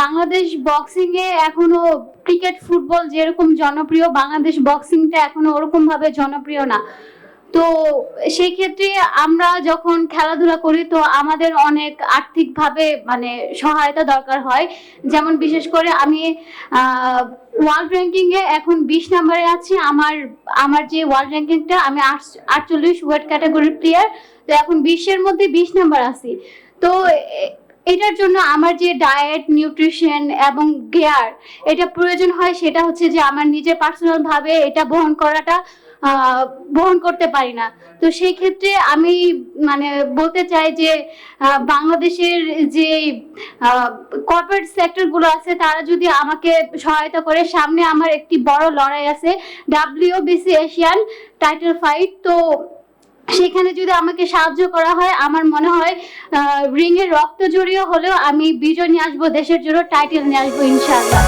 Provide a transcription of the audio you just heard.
Bangladesh boxing এ এখনো cricket football যেরকম জনপ্রিয়, বাংলাদেশ বক্সিংটা এখনো ওরকম ভাবে জনপ্রিয় না। তো সেই ক্ষেত্রে আমরা যখন খেলাধুলা করি তো আমাদের অনেক আর্থিকভাবে মানে সহায়তা দরকার হয়। যেমন বিশেষ করে আমি ওয়ার্ল্ড র্যাঙ্কিং এ এখন 20 নম্বরে আছি। আমার আমার যে ওয়ার্ল্ড র্যাঙ্কিংটা, আমি 48 ওয়েট ক্যাটাগরির প্লেয়ার। তো এখন 20-এর মধ্যে 20 নাম্বার আছি। তো এটার জন্য আমার যে ডায়েট, নিউট্রিশন এবং গিয়ার এটা প্রয়োজন হয়, সেটা হচ্ছে যে আমার নিজের পার্সোনাল ভাবে এটা বহন করতে পারি না। তো সেই ক্ষেত্রে আমি মানে বলতে চাই যে বাংলাদেশের যে কর্পোরেট সেক্টর গুলো আছে তারা যদি আমাকে সহায়তা করে, সামনে আমার একটি বড় লড়াই আছে, WBC এশিয়ান টাইটেল ফাইট। তো সেখানে যদি আমাকে সাহায্য করা হয়, আমার মনে হয় রিং এর রক্ত জড়িয়ে হলেও আমি বিজয় নিয়ে আসবো, দেশের জন্য টাইটেল নিয়ে আসবো ইনশাআল্লাহ।